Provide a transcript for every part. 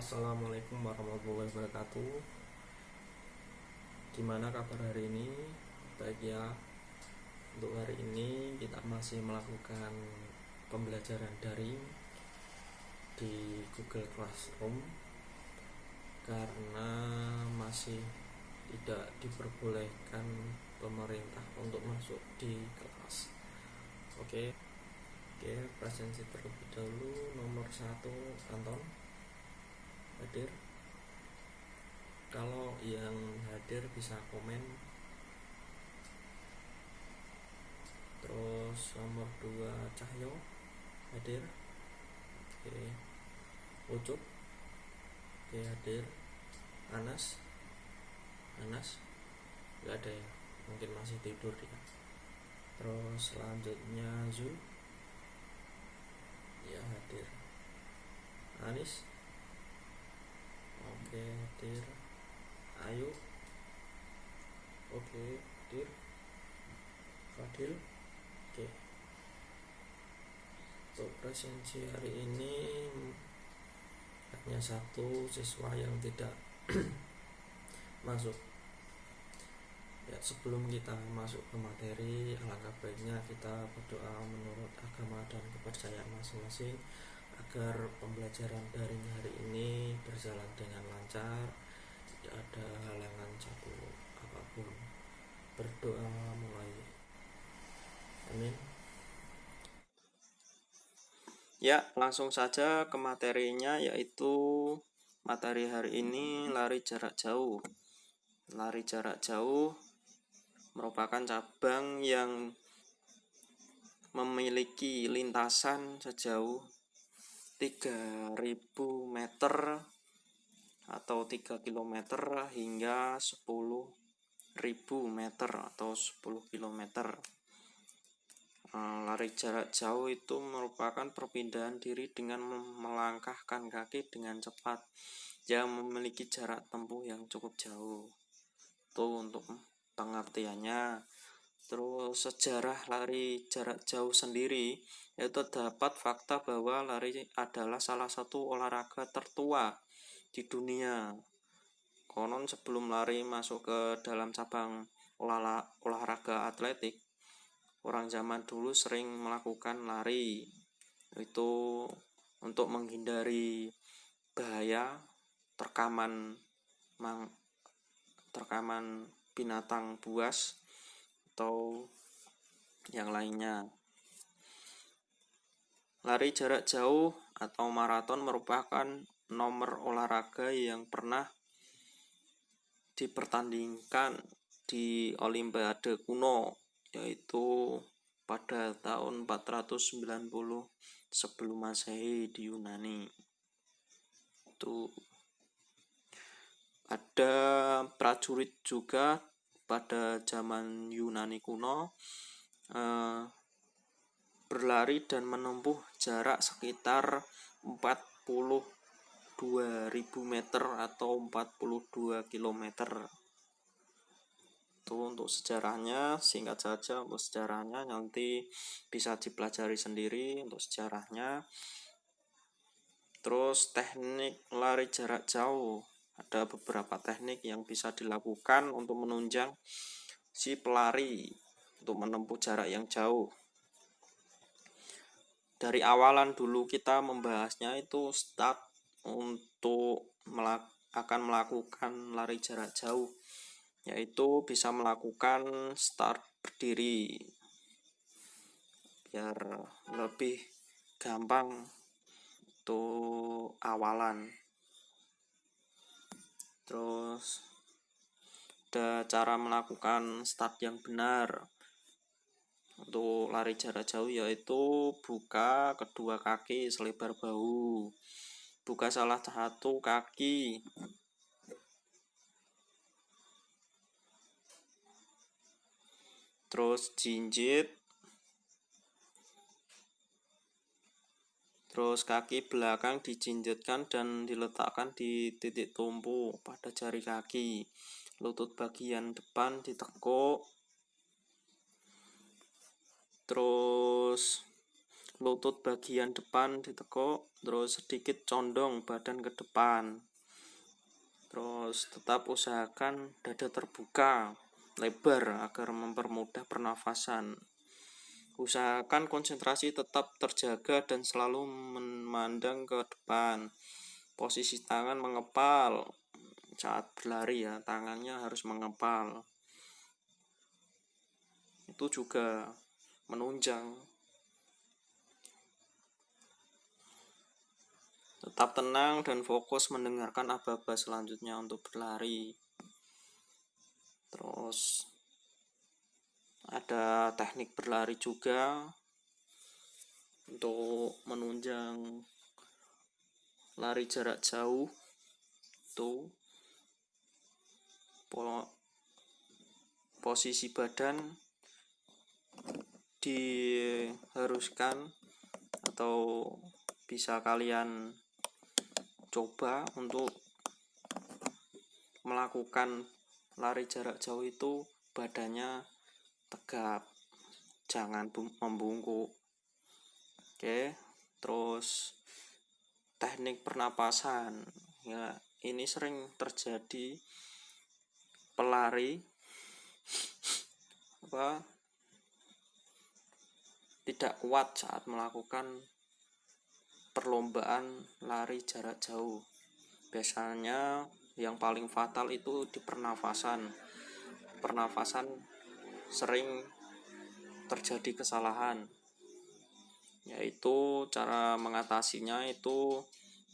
Assalamualaikum warahmatullahi wabarakatuh. Gimana kabar hari ini? Baik ya. Untuk hari ini kita masih melakukan pembelajaran daring di Google Classroom karena masih tidak diperbolehkan pemerintah untuk masuk di kelas. Oke, presensi terlebih dahulu. Nomor 1, Anton hadir. Kalau yang hadir bisa komen. Terus nomor 2, Cahyo hadir. Oke. Ucup hadir. Anas nggak ada ya, mungkin masih tidur dia. Terus selanjutnya Zul ya hadir. Anis oke hadir. Ayu oke hadir. Fadil oke. Untuk presensi hari ini hanya satu siswa yang tidak masuk. Ya, sebelum kita masuk ke materi, alangkah baiknya kita berdoa menurut agama dan kepercayaan masing-masing agar pembelajaran daring hari ini berjalan dengan lancar, tidak ada halangan satu apapun. Berdoa mulai. Amin. Ya, langsung saja ke materinya, yaitu materi hari ini lari jarak jauh. Lari jarak jauh merupakan cabang yang memiliki lintasan sejauh 3.000 meter atau 3 km hingga 10.000 meter atau 10 km. Lari jarak jauh itu merupakan perpindahan diri dengan melangkahkan kaki dengan cepat yang memiliki jarak tempuh yang cukup jauh. Itu untuk pengertiannya. Terus sejarah lari jarak jauh sendiri, yaitu dapat fakta bahwa lari adalah salah satu olahraga tertua di dunia. Konon sebelum lari masuk ke dalam cabang olahraga atletik, orang zaman dulu sering melakukan lari, itu untuk menghindari bahaya terkaman binatang buas atau yang lainnya. Lari jarak jauh atau maraton merupakan nomor olahraga yang pernah dipertandingkan di Olimpiade kuno, yaitu pada tahun 490 sebelum Masehi di Yunani. Itu ada prajurit juga pada zaman Yunani kuno berlari dan menempuh jarak sekitar 42.000 meter atau 42 km. Itu untuk sejarahnya, singkat saja untuk sejarahnya, nanti bisa dipelajari sendiri untuk sejarahnya. Terus teknik lari jarak jauh, ada beberapa teknik yang bisa dilakukan untuk menunjang si pelari untuk menempuh jarak yang jauh. Dari awalan dulu kita membahasnya itu start untuk akan melakukan lari jarak jauh, yaitu bisa melakukan start berdiri biar lebih gampang untuk awalan. Terus ada cara melakukan start yang benar untuk lari jarak jauh, yaitu buka kedua kaki selebar bahu, buka salah satu kaki, terus jinjit, terus kaki belakang dijinjitkan dan diletakkan di titik tumpu pada jari kaki, lutut bagian depan ditekuk. Terus lutut bagian depan ditekuk, terus sedikit condong badan ke depan. Terus tetap usahakan dada terbuka lebar agar mempermudah pernafasan. Usahakan konsentrasi tetap terjaga dan selalu memandang ke depan. Posisi tangan mengepal saat berlari ya, tangannya harus mengepal. Itu juga menunjang. Tetap tenang dan fokus mendengarkan aba-aba selanjutnya untuk berlari. Terus ada teknik berlari juga untuk menunjang lari jarak jauh. Tuh posisi badan diharuskan atau bisa kalian coba untuk melakukan lari jarak jauh itu badannya tegap, jangan membungkuk. Oke, terus teknik pernapasan ya, ini sering terjadi pelari tidak kuat saat melakukan perlombaan lari jarak jauh. Biasanya yang paling fatal itu di pernafasan. Pernafasan sering terjadi kesalahan, yaitu cara mengatasinya itu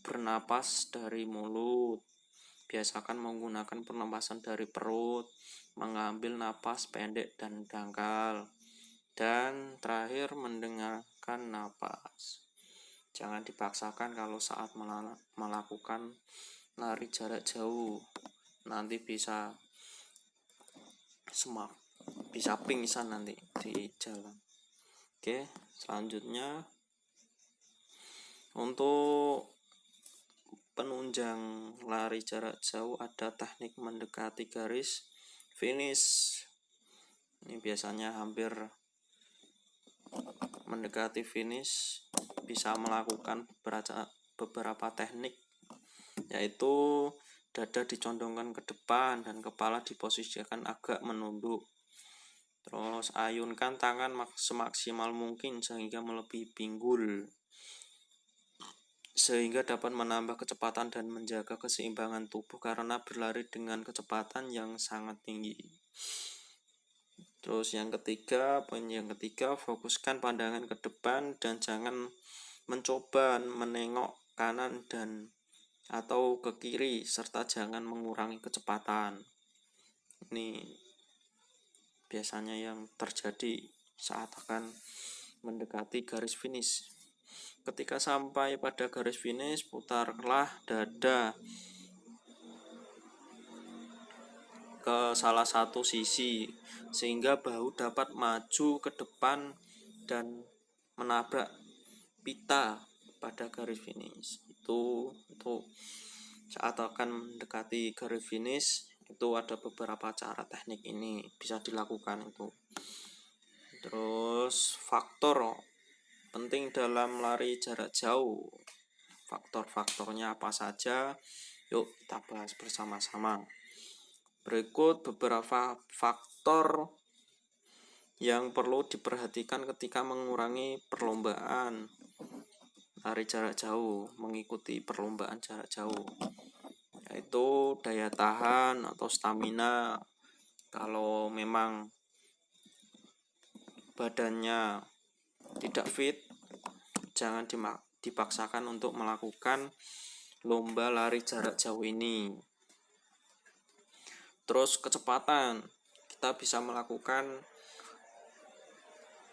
bernapas dari mulut. Biasakan menggunakan pernapasan dari perut, mengambil napas pendek dan dangkal, dan terakhir mendengarkan napas. Jangan dipaksakan kalau saat melakukan lari jarak jauh, nanti bisa pingsan nanti di jalan. Oke, selanjutnya untuk penunjang lari jarak jauh ada teknik mendekati garis finish. Ini biasanya hampir mendekati finish bisa melakukan beberapa teknik, yaitu dada dicondongkan ke depan dan kepala diposisikan agak menunduk. Terus ayunkan tangan semaksimal mungkin sehingga melebihi pinggul, sehingga dapat menambah kecepatan dan menjaga keseimbangan tubuh karena berlari dengan kecepatan yang sangat tinggi. Terus poin yang ketiga, fokuskan pandangan ke depan dan jangan mencoba menengok kanan dan atau ke kiri, serta jangan mengurangi kecepatan. Ini biasanya yang terjadi saat akan mendekati garis finish. Ketika sampai pada garis finish, putarlah dada ke salah satu sisi sehingga bahu dapat maju ke depan dan menabrak pita pada garis finish. Itu saat akan mendekati garis finish itu ada beberapa cara teknik ini bisa dilakukan itu. Terus faktor penting dalam lari jarak jauh, faktor-faktornya apa saja? Yuk kita bahas bersama-sama. Berikut beberapa faktor yang perlu diperhatikan ketika mengurangi perlombaan lari jarak jauh, mengikuti perlombaan jarak jauh, yaitu daya tahan atau stamina. Kalau memang badannya tidak fit, jangan dipaksakan untuk melakukan lomba lari jarak jauh ini. Terus kecepatan, kita bisa melakukan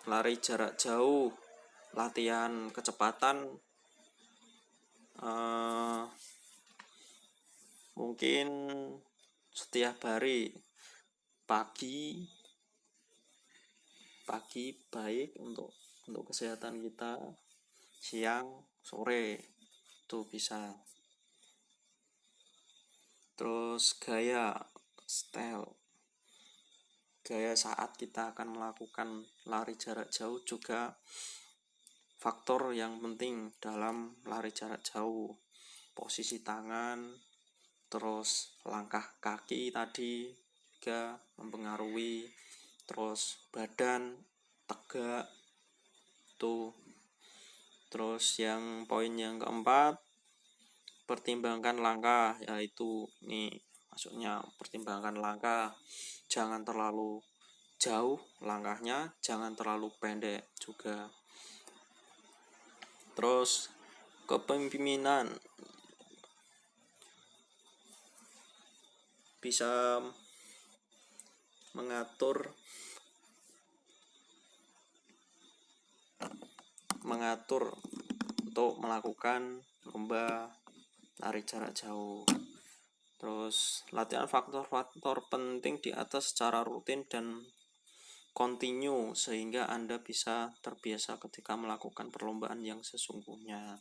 lari jarak jauh, latihan kecepatan mungkin setiap hari. Pagi baik untuk kesehatan kita, siang, sore itu bisa. Terus gaya saat kita akan melakukan lari jarak jauh juga faktor yang penting dalam lari jarak jauh. Posisi tangan, terus langkah kaki tadi juga mempengaruhi, terus badan tegak tuh. Terus yang poin yang keempat, pertimbangkan langkah, yaitu ini maksudnya pertimbangkan langkah, jangan terlalu jauh langkahnya, jangan terlalu pendek juga. Terus kepemimpinan, bisa mengatur untuk melakukan lomba lari jarak jauh. Terus latihan faktor-faktor penting di atas secara rutin dan kontinu sehingga Anda bisa terbiasa ketika melakukan perlombaan yang sesungguhnya.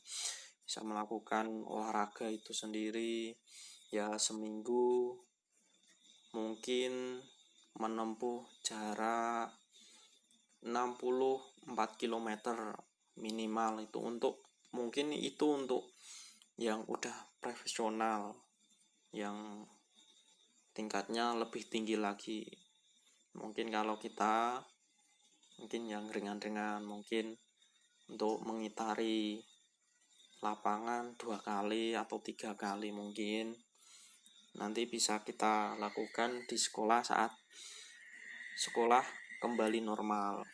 Bisa melakukan olahraga itu sendiri ya, seminggu mungkin menempuh jarak 64 km minimal, itu untuk mungkin itu untuk yang udah profesional, yang tingkatnya lebih tinggi lagi. Mungkin kalau kita mungkin yang ringan-ringan, mungkin untuk mengitari lapangan 2 kali atau 3 kali mungkin nanti bisa kita lakukan di sekolah saat sekolah kembali normal.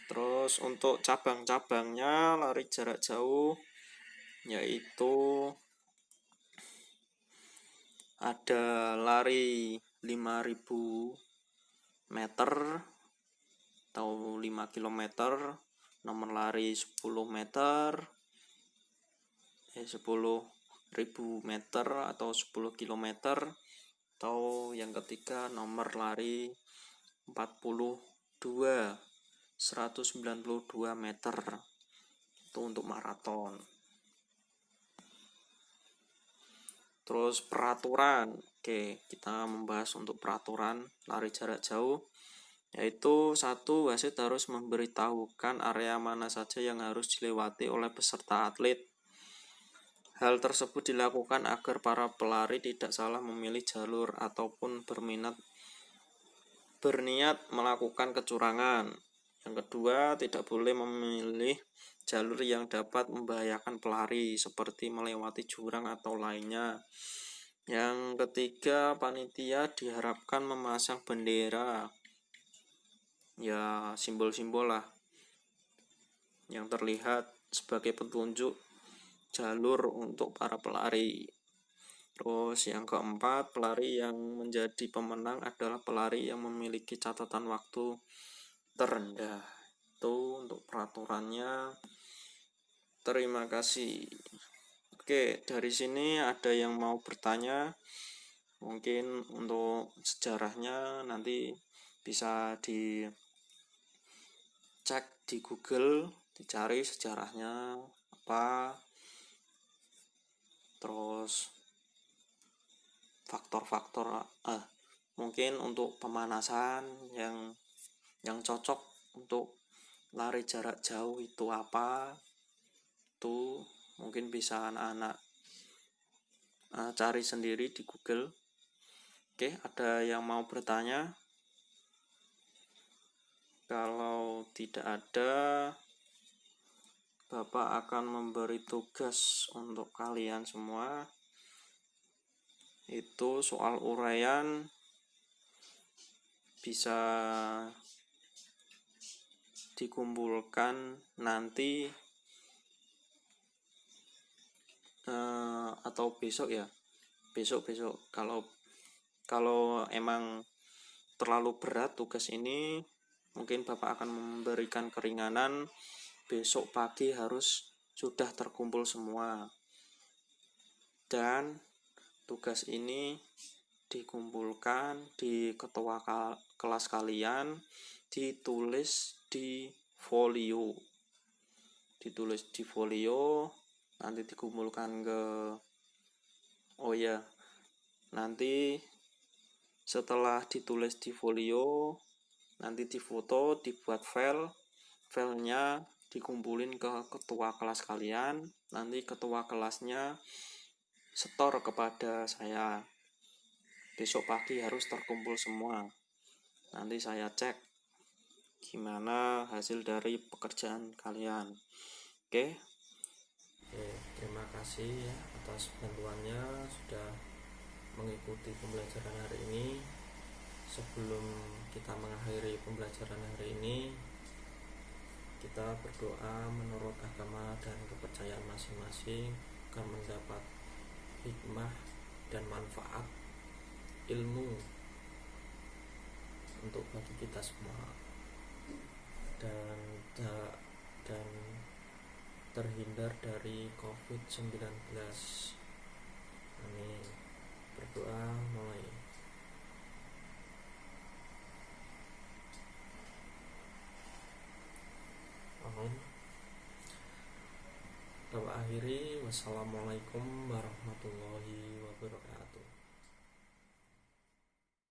Terus untuk cabang-cabangnya lari jarak jauh yaitu ada lari 5000 meter atau 5 km, nomor lari 10 meter, 10.000 meter atau 10 km, atau yang ketiga nomor lari 192 meter, itu untuk maraton. Terus peraturan, oke, kita membahas untuk peraturan lari jarak jauh, yaitu 1. Wasit harus memberitahukan area mana saja yang harus dilewati oleh peserta atlet. Hal tersebut dilakukan agar para pelari tidak salah memilih jalur ataupun berniat melakukan kecurangan. Yang kedua, tidak boleh memilih jalur yang dapat membahayakan pelari seperti melewati jurang atau lainnya. Yang ketiga, panitia diharapkan memasang bendera, ya simbol-simbol lah, yang terlihat sebagai petunjuk jalur untuk para pelari. Terus yang keempat, pelari yang menjadi pemenang adalah pelari yang memiliki catatan waktu terendah. Itu untuk peraturannya. Terima kasih. Oke, dari sini ada yang mau bertanya? Mungkin untuk sejarahnya nanti bisa dicek di Google, dicari sejarahnya apa, terus faktor-faktor mungkin untuk pemanasan yang cocok untuk lari jarak jauh itu apa, itu mungkin bisa anak-anak cari sendiri di Google. Oke, ada yang mau bertanya? Kalau tidak ada, Bapak akan memberi tugas untuk kalian semua, itu soal uraian bisa dikumpulkan nanti atau besok ya, besok kalau emang terlalu berat tugas ini, mungkin Bapak akan memberikan keringanan. Besok pagi harus sudah terkumpul semua, dan tugas ini dikumpulkan di ketua kelas kalian, ditulis di folio, nanti dikumpulkan ke nanti setelah ditulis di folio, nanti difoto, dibuat file, filenya dikumpulin ke ketua kelas kalian, nanti ketua kelasnya setor kepada saya. Besok pagi harus terkumpul semua. Nanti saya cek gimana hasil dari pekerjaan kalian. Oke, terima kasih ya atas bantuannya sudah mengikuti pembelajaran hari ini. Sebelum kita mengakhiri pembelajaran hari ini, kita berdoa menurut agama dan kepercayaan masing-masing agar mendapat hikmah dan manfaat ilmu untuk bagi kita semua, dan terhindar dari COVID-19. Amin. Berdoa mulai. Amin. Doa akhiri. Wassalamualaikum warahmatullahi wabarakatuh.